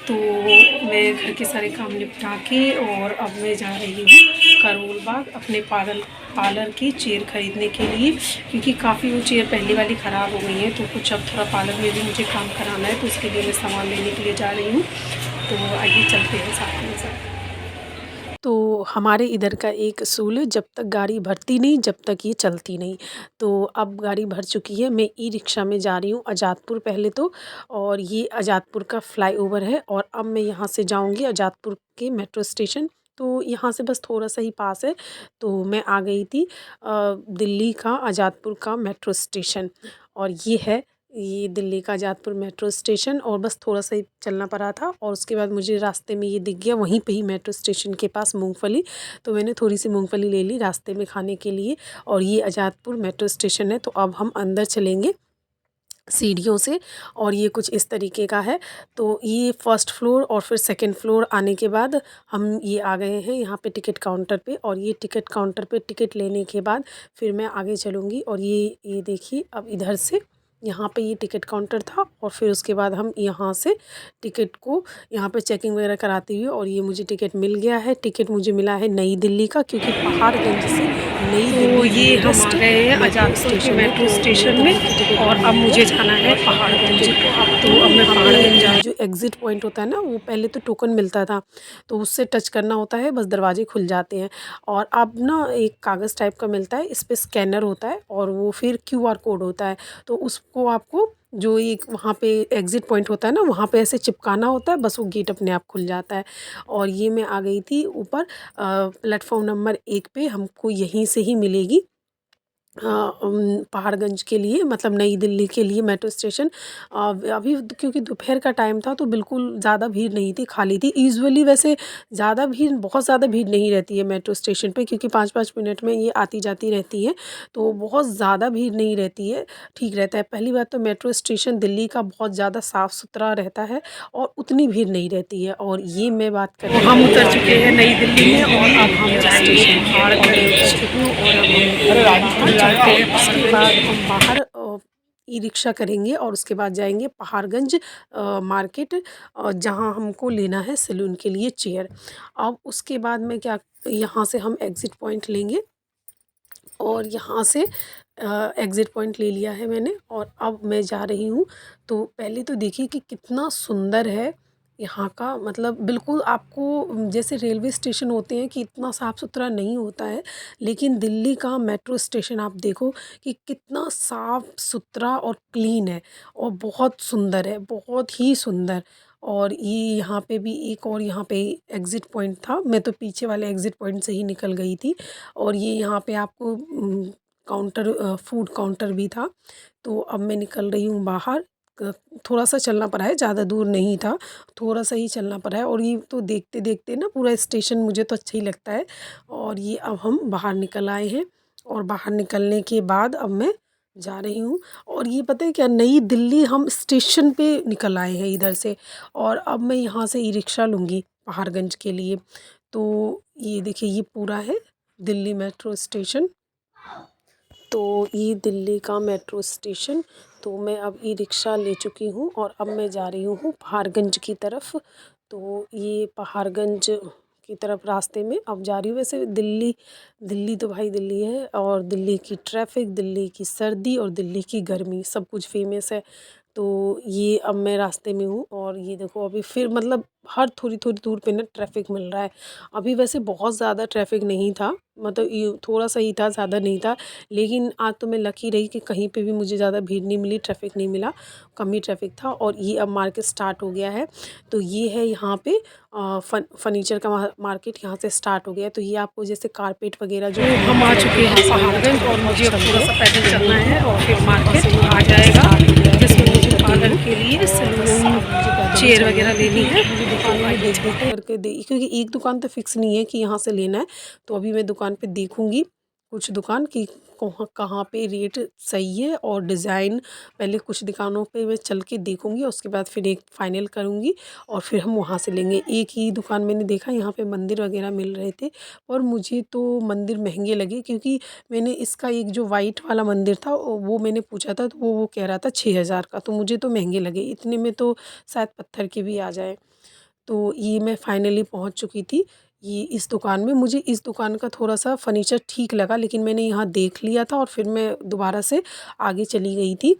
तो मैं घर के सारे काम निपटा के और अब मैं जा रही हूँ करोल बाग अपने पार्लर की चेयर ख़रीदने के लिए, क्योंकि काफ़ी वो चेयर पहले वाली ख़राब हो गई है। तो कुछ अब थोड़ा पार्लर में भी मुझे काम कराना है, तो उसके लिए मैं सामान लेने के लिए जा रही हूँ। तो आइए चलते हैं साथ में सब। तो हमारे इधर का एक असूल है, जब तक गाड़ी भरती नहीं जब तक ये चलती नहीं। तो अब गाड़ी भर चुकी है, मैं ई रिक्शा में जा रही हूँ आज़ादपुर पहले तो। और ये आज़ादपुर का फ्लाईओवर है और अब मैं यहाँ से जाऊँगी आज़ादपुर के मेट्रो स्टेशन। तो यहाँ से बस थोड़ा सा ही पास है। तो मैं आ गई थी दिल्ली का आज़ादपुर का मेट्रो स्टेशन। और ये दिल्ली का आज़ादपुर मेट्रो स्टेशन, और बस थोड़ा सा ही चलना पड़ा था। और उसके बाद मुझे रास्ते में ये दिख गया, वहीं पे ही मेट्रो स्टेशन के पास मूंगफली। तो मैंने थोड़ी सी मूंगफली ले ली रास्ते में खाने के लिए। और ये आज़ादपुर मेट्रो स्टेशन है। तो अब हम अंदर चलेंगे सीढ़ियों से, और ये कुछ इस तरीके का है। तो ये फर्स्ट फ्लोर और फिर सेकंड फ्लोर आने के बाद हम ये आ गए हैं यहाँ पे टिकट काउंटर पे। और ये टिकट काउंटर पे टिकट लेने के बाद फिर मैं आगे चलूँगी। और ये देखिए, अब इधर से यहाँ पे ये टिकट काउंटर था, और फिर उसके बाद हम यहाँ से टिकट को यहाँ पे चेकिंग वगैरह कराते हुए, और ये मुझे टिकट मिल गया है। टिकट मुझे मिला है नई दिल्ली का, क्योंकि पहाड़गंज से नई तो दिल्ली ये हम आ गए हैं आज़ादपुर के मेट्रो स्टेशन में, और अब मुझे जाना है पहाड़गंज। तो अब मैं पहाड़गंज जा। जो एग्ज़िट पॉइंट होता है ना, वो पहले तो टोकन मिलता था, तो उससे टच करना होता है, बस दरवाजे खुल जाते हैं। और अब ना एक कागज़ टाइप का मिलता है, इस पे स्कैनर होता है और वो फिर क्यूआर कोड होता है। तो उसको आपको जो एक वहाँ पे एग्ज़िट पॉइंट होता है ना, वहाँ पे ऐसे चिपकाना होता है, बस वो गेट अपने आप खुल जाता है। और ये मैं आ गई थी ऊपर प्लेटफ़ॉर्म नंबर 1 पे। हमको यहीं से ही मिलेगी पहाड़गंज के लिए, मतलब नई दिल्ली के लिए मेट्रो स्टेशन। अभी क्योंकि दोपहर का टाइम था तो बिल्कुल ज़्यादा भीड़ नहीं थी, खाली थी। यूजुअली वैसे ज़्यादा भीड़, बहुत ज़्यादा भीड़ नहीं रहती है मेट्रो स्टेशन पे, क्योंकि 5-5 मिनट में ये आती जाती रहती है। तो बहुत ज़्यादा भीड़ नहीं रहती है, ठीक रहता है। पहली बात तो मेट्रो स्टेशन दिल्ली का बहुत ज़्यादा साफ़ सुथरा रहता है और उतनी भीड़ नहीं रहती है। और ये मैं बात कर तो हम उतर चुके हैं नई दिल्ली में, और अब हम जाएंगे पहाड़गंज। चलते हैं। उसके बाद हम बाहर ई रिक्शा करेंगे और उसके बाद जाएंगे पहाड़गंज मार्केट, जहाँ हमको लेना है सैलून के लिए चेयर। अब उसके बाद में क्या, यहाँ से हम एग्ज़िट पॉइंट लेंगे, और यहाँ से एग्ज़िट पॉइंट ले लिया है मैंने, और अब मैं जा रही हूँ। तो पहले तो देखिए कि कितना सुंदर है यहाँ का, मतलब बिल्कुल आपको जैसे रेलवे स्टेशन होते हैं कि इतना साफ़ सुथरा नहीं होता है, लेकिन दिल्ली का मेट्रो स्टेशन आप देखो कि कितना साफ़ सुथरा और क्लीन है, और बहुत सुंदर है, बहुत ही सुंदर। और ये यहाँ पे भी एक और यहाँ पे एग्ज़िट पॉइंट था, मैं तो पीछे वाले एग्ज़िट पॉइंट से ही निकल गई थी। और ये यहाँ पे आपको काउंटर, फूड काउंटर भी था। तो अब मैं निकल रही हूँ बाहर। थोड़ा सा चलना पड़ा है, ज़्यादा दूर नहीं था, थोड़ा सा ही चलना पड़ा है। और ये तो देखते देखते ना पूरा स्टेशन मुझे तो अच्छा ही लगता है। और ये अब हम बाहर निकल आए हैं, और बाहर निकलने के बाद अब मैं जा रही हूँ। और ये पता है क्या, नई दिल्ली हम स्टेशन पे निकल आए हैं इधर से। और अब मैं यहाँ से ई रिक्शा लूँगी पहाड़गंज के लिए। तो ये देखिए, ये पूरा है दिल्ली मेट्रो स्टेशन। तो ये दिल्ली का मेट्रो स्टेशन। तो मैं अब ई रिक्शा ले चुकी हूँ, और अब मैं जा रही हूँ पहाड़गंज की तरफ। तो ये पहाड़गंज की तरफ रास्ते में अब जा रही हूँ। वैसे दिल्ली दिल्ली तो भाई दिल्ली है, और दिल्ली की ट्रैफ़िक, दिल्ली की सर्दी और दिल्ली की गर्मी सब कुछ फ़ेमस है। तो ये अब मैं रास्ते में हूँ, और ये देखो अभी फिर मतलब हर थोड़ी-थोड़ी दूर पे ना ट्रैफ़िक मिल रहा है। अभी वैसे बहुत ज़्यादा ट्रैफ़िक नहीं था, मतलब ये थोड़ा-सा ही था, ज़्यादा नहीं था। लेकिन आज तो मैं लकी रही कि कहीं पे भी मुझे ज़्यादा भीड़ नहीं मिली, ट्रैफ़िक नहीं मिला, कम ही ट्रैफ़िक था। और ये अब मार्केट स्टार्ट हो गया है। तो ये है यहाँ पे फर्नीचर का मार्केट यहाँ से स्टार्ट हो गया है। तो ये आपको जैसे कारपेट वगैरह जो हम आ चुके हैं पहाड़गंज, और मुझे अब थोड़ा सा पैदल चलना है, और फिर मार्केट आ जाएगा, जिसमें मुझे पार्लर के लिए सैलून चेयर वगैरह लेनी है। तो आइए चलते हैं। करके दे, क्योंकि एक दुकान तो फिक्स नहीं है कि यहाँ से लेना है। तो अभी मैं दुकान पे देखूँगी कुछ दुकान की कहाँ कहाँ पे रेट सही है, और डिज़ाइन पहले कुछ दुकानों पे मैं चल के देखूँगी, उसके बाद फिर एक फ़ाइनल करूँगी, और फिर हम वहाँ से लेंगे। एक ही दुकान मैंने देखा, यहाँ पे मंदिर वगैरह मिल रहे थे, और मुझे तो मंदिर महंगे लगे, क्योंकि मैंने इसका एक जो वाइट वाला मंदिर था वो मैंने पूछा था, तो वो कह रहा था 6,000 का। तो मुझे तो महंगे लगे, इतने में तो शायद पत्थर के भी आ जाए। तो ये मैं फाइनली पहुंच चुकी थी ये इस दुकान में। मुझे इस दुकान का थोड़ा-सा फ़र्नीचर ठीक लगा, लेकिन मैंने यहाँ देख लिया था और फिर मैं दोबारा से आगे चली गई थी।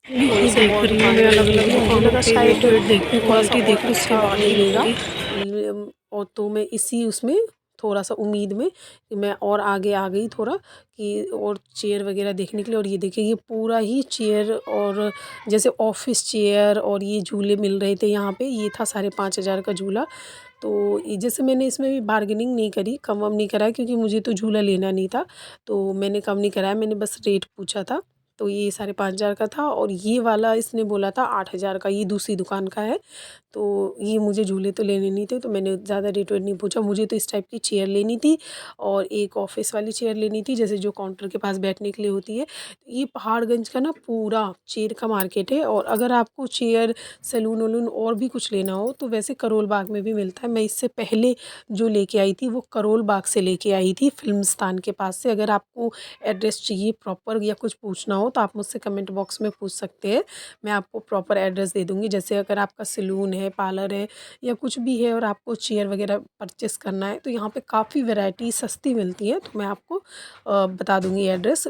ये देख रही हूँ मैं अलग-अलग मुझे दुकानों लगा पे शायद रेट-वेट देखूँ, थोड़ा-सा क्वालिटी और देखूँ, उसके अच्छा बाद ही मिलेगा। लूँगी। और तो मैं इसी उसमें थोड़ा-सा उम्मीद में कि मैं और आगे आ गई थोड़ा कि और चेयर वगैरह देखने के लिए। और ये देखिए ये पूरा ही चेयर और जैसे ऑफ़िस चेयर और ये झूले मिल रहे थे यहाँ पे। ये था 5,500 का झूला। तो ये जैसे मैंने इसमें भी बार्गेनिंग नहीं करी, कम-वम नहीं कराया, क्योंकि मुझे तो झूला लेना नहीं था। तो मैंने कम नहीं कराया, मैंने बस रेट पूछा था। तो ये 5,500 का था और ये वाला इसने बोला था 8,000 का, ये दूसरी दुकान का है। तो ये मुझे झूले तो लेने नहीं थे, तो मैंने ज़्यादा रेट वेट नहीं पूछा। मुझे तो इस टाइप की चेयर लेनी थी और एक ऑफ़िस वाली चेयर लेनी थी, जैसे जो काउंटर के पास बैठने के लिए होती है। ये पहाड़गंज का ना पूरा चेयर का मार्केट है। और अगर आपको चेयर, सैलून-वैलून और भी कुछ लेना हो तो वैसे करोल बाग में भी मिलता है। मैं इससे पहले जो लेके आई थी वो करोल बाग से लेके आई थी, फ़िल्मिस्तान के पास से। अगर आपको एड्रेस चाहिए प्रॉपर या कुछ पूछना हो तो आप मुझसे कमेंट बॉक्स में पूछ सकते हैं। मैं आपको प्रॉपर एड्रेस दे दूँगी। जैसे अगर आपका सैलून है, पार्लर है या कुछ भी है और आपको चेयर वगैरह परचेस करना है तो यहाँ पे काफ़ी वैरायटी सस्ती मिलती है। तो मैं आपको बता दूँगी एड्रेस,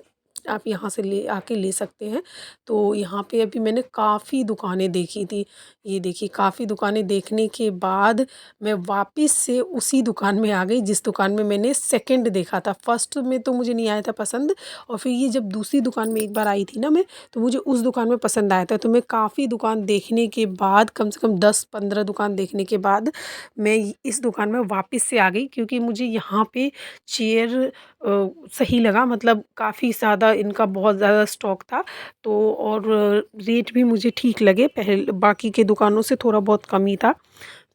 आप यहाँ से ले आके ले सकते हैं। तो यहाँ पे अभी मैंने काफ़ी दुकानें देखी थी। ये देखिए काफ़ी दुकानें देखने के बाद मैं वापस से उसी दुकान में आ गई जिस दुकान में मैंने सेकंड देखा था। फर्स्ट में तो मुझे नहीं आया था पसंद, और फिर ये जब दूसरी दुकान में एक बार आई थी ना मैं, तो मुझे उस दुकान में पसंद आया था। तो मैं काफ़ी दुकान देखने के बाद, कम से कम 10-15 दुकान देखने के बाद मैं इस दुकान में वापस से आ गई, क्योंकि मुझे यहाँ पे चेयर सही लगा। मतलब काफ़ी ज़्यादा इनका बहुत ज़्यादा स्टॉक था। तो और रेट भी मुझे ठीक लगे, बाकी के दुकानों से थोड़ा बहुत कम ही था।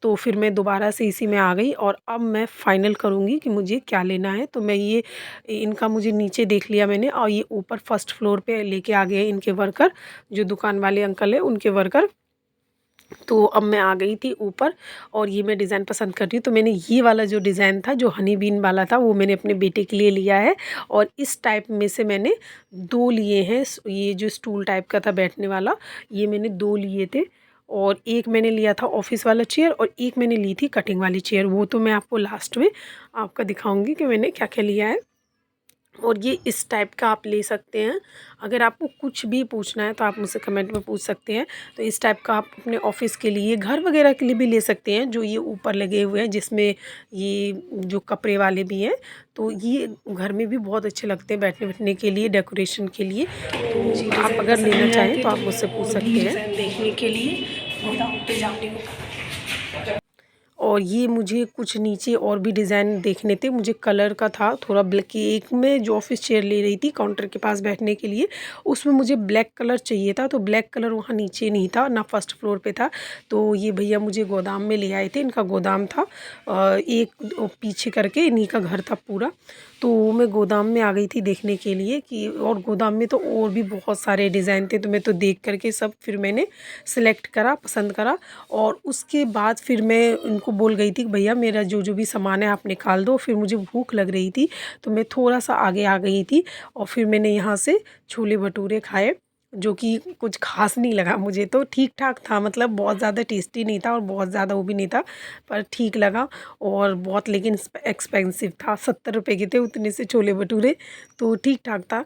तो फिर मैं दोबारा से इसी में आ गई और अब मैं फ़ाइनल करूँगी कि मुझे क्या लेना है। तो मैं ये इनका मुझे नीचे देख लिया मैंने, और ये ऊपर फर्स्ट फ्लोर पे लेके आ गए इनके वर्कर, जो दुकान वाले अंकल हैं उनके वर्कर। तो अब मैं आ गई थी ऊपर और ये मैं डिज़ाइन पसंद कर रही हूँ। तो मैंने ये वाला जो डिज़ाइन था, जो हनी बीन वाला था, वो मैंने अपने बेटे के लिए लिया है। और इस टाइप में से मैंने 2 लिए हैं। ये जो स्टूल टाइप का था बैठने वाला, ये मैंने 2 लिए थे। और एक मैंने लिया था ऑफ़िस वाला चेयर और एक मैंने ली थी कटिंग वाली चेयर। वो तो मैं आपको लास्ट में आपका दिखाऊँगी कि मैंने क्या-क्या लिया है। और ये इस टाइप का आप ले सकते हैं। अगर आपको कुछ भी पूछना है तो आप मुझसे कमेंट में पूछ सकते हैं। तो इस टाइप का आप अपने ऑफ़िस के लिए, घर वगैरह के लिए भी ले सकते हैं। जो ये ऊपर लगे हुए हैं, जिसमें ये जो कपड़े वाले भी हैं, तो ये घर में भी बहुत अच्छे लगते हैं बैठने-वैठने के लिए, डेकोरेशन के लिए। तो आप अगर लेना चाहें तो आप मुझसे पूछ सकते हैं। देखने के लिए गोदाम पे जाने को। और ये मुझे कुछ नीचे और भी डिज़ाइन देखने थे। मुझे कलर का था थोड़ा ब्लैक, एक में जो ऑफ़िस चेयर ले रही थी काउंटर के पास बैठने के लिए, उसमें मुझे ब्लैक कलर चाहिए था। तो ब्लैक कलर वहाँ नीचे नहीं था, ना फर्स्ट फ्लोर पे था। तो ये भैया मुझे गोदाम में ले आए थे, इनका गोदाम था एक पीछे करके इन्हीं का घर था पूरा। तो मैं गोदाम में आ गई थी देखने के लिए कि, और गोदाम में तो और भी बहुत सारे डिज़ाइन थे। तो मैं तो देख कर के सब फिर मैंने सेलेक्ट करा, पसंद करा। और उसके बाद फिर मैं उनको बोल गई थी कि भैया मेरा जो भी सामान है आप निकाल दो। फिर मुझे भूख लग रही थी तो मैं थोड़ा-सा आगे आ गई थी और फिर मैंने यहाँ से छोले भटूरे खाए, जो कि कुछ ख़ास नहीं लगा मुझे, तो ठीक-ठाक था। मतलब बहुत ज़्यादा टेस्टी नहीं था और बहुत ज़्यादा वो भी नहीं था, पर ठीक लगा। और बहुत लेकिन एक्सपेंसिव था, 70 रुपए के थे उतने से छोले भटूरे, तो ठीक-ठाक था।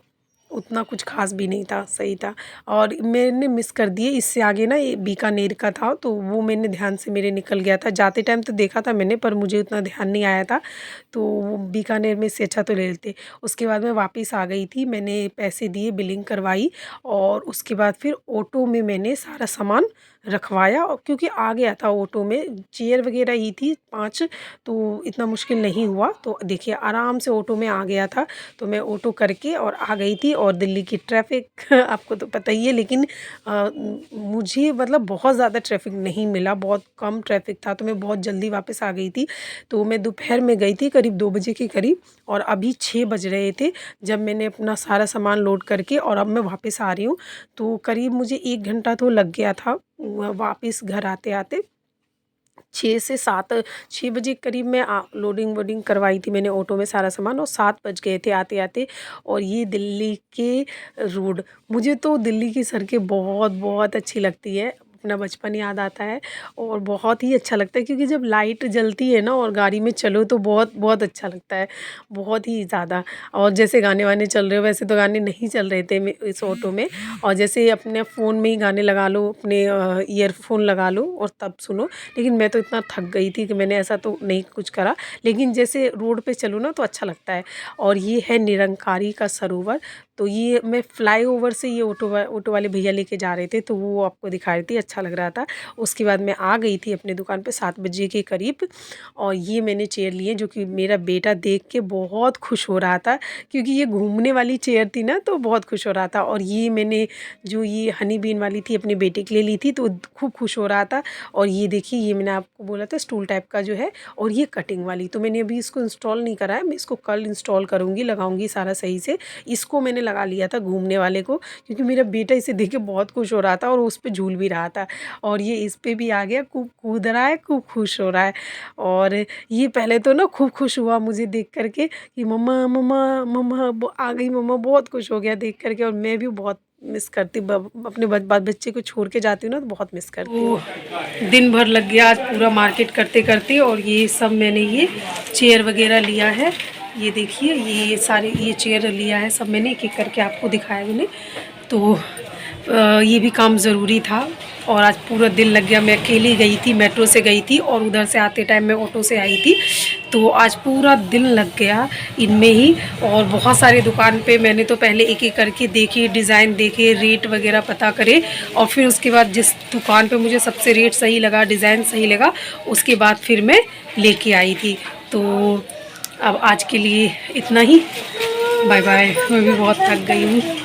उतना कुछ ख़ास भी नहीं था, सही था। और मैंने मिस कर दिए, इससे आगे ना ये बीकानेर का था, तो वो मैंने ध्यान से मेरे निकल गया था। जाते टाइम तो देखा था मैंने, पर मुझे उतना ध्यान नहीं आया था। तो वो बीकानेर में से अच्छा तो ले लेते। उसके बाद मैं वापस आ गई थी, मैंने पैसे दिए, बिलिंग करवाई और उसके बाद फिर ऑटो में मैंने सारा सामान रखवाया। और क्योंकि आ गया था ऑटो में, चेयर वगैरह ही थी 5, तो इतना मुश्किल नहीं हुआ। तो देखिए आराम से ऑटो में आ गया था। तो मैं ऑटो करके और आ गई थी। और दिल्ली की ट्रैफ़िक आपको तो पता ही है, लेकिन मुझे मतलब बहुत ज़्यादा ट्रैफ़िक नहीं मिला, बहुत कम ट्रैफ़िक था, तो मैं बहुत जल्दी वापस आ गई थी। तो मैं दोपहर में गई थी करीब 2 बजे के करीब, और अभी 6 बज रहे थे जब मैंने अपना सारा सामान लोड करके और अब मैं वापस आ रही हूँ। तो करीब मुझे 1 घंटा तो लग गया था वापस घर आते-आते। 6 से 7, 6 बजे के करीब मैं लोडिंग वोडिंग करवाई थी मैंने ऑटो में सारा सामान, और 7 बज गए थे आते-आते। और ये दिल्ली के रोड, मुझे तो दिल्ली की सड़कें बहुत-बहुत अच्छी लगती है। अपना बचपन याद आता है और बहुत ही अच्छा लगता है, क्योंकि जब लाइट जलती है ना और गाड़ी में चलो तो बहुत बहुत अच्छा लगता है, बहुत ही ज़्यादा। और जैसे गाने वाने चल रहे हो, वैसे तो गाने नहीं चल रहे थे इस ऑटो में, और जैसे अपने फ़ोन में ही गाने लगा लो, अपने ईयरफोन लगा लो और तब सुनो। लेकिन मैं तो इतना थक गई थी कि मैंने ऐसा तो नहीं कुछ करा, लेकिन जैसे रोड पे चलो ना तो अच्छा लगता है। और ये है निरंकारी का सरोवर। तो ये मैं फ्लाईओवर से ये ऑटो वाले भैया लेके जा रहे थे, तो वो आपको दिखा रही थी, अच्छा लग रहा था। उसके बाद मैं आ गई थी अपने दुकान पे 7 बजे के करीब, और ये मैंने चेयर ली है, जो कि मेरा बेटा देख के बहुत खुश हो रहा था, क्योंकि ये घूमने वाली चेयर थी ना, तो बहुत खुश हो रहा था। और ये मैंने जो ये हनी बीन वाली थी अपने बेटे के लिए ली थी, तो खूब खुश हो रहा था। और ये देखिए, ये मैंने आपको बोला था स्टूल टाइप का जो है, और ये कटिंग वाली, तो मैंने अभी इसको इंस्टॉल नहीं करा है, मैं इसको कल इंस्टॉल करूँगी, लगाऊंगी सारा सही से। इसको मैंने लगा लिया था घूमने वाले को, क्योंकि मेरा बेटा इसे देख के बहुत खुश हो रहा था और उस पे झूल भी रहा था। और ये इस पे भी आ गया, खूब कूद रहा है, खूब खुश हो रहा है। और ये पहले तो ना खूब खुश हुआ मुझे देख करके कि मम्मा मम्मा मम्मा आ गई मम्मा, बहुत खुश हो गया देख करके। और मैं भी बहुत मिस करती अपने बच्चे को छोड़ के जाती हूँ ना, तो बहुत मिस करती हूँ। दिन भर लग गया आज पूरा मार्केट करते करते, और ये सब मैंने ये चेयर वगैरह लिया है। ये देखिए, ये सारे ये चेयर लिया है सब मैंने, एक एक करके आपको दिखाया मैंने। तो ये भी काम ज़रूरी था, और आज पूरा दिन लग गया। मैं अकेली गई थी, मेट्रो से गई थी, और उधर से आते टाइम मैं ऑटो से आई थी, तो आज पूरा दिन लग गया इनमें ही। और बहुत सारी दुकान पे मैंने तो पहले एक एक करके देखी, डिज़ाइन देखे, रेट वगैरह पता करे, और फिर उसके बाद जिस दुकान पे मुझे सबसे रेट सही लगा, डिज़ाइन सही लगा, उसके बाद फिर मैं लेके आई थी। तो अब आज के लिए इतना ही, बाय बाय। मैं भी बहुत थक गई हूँ।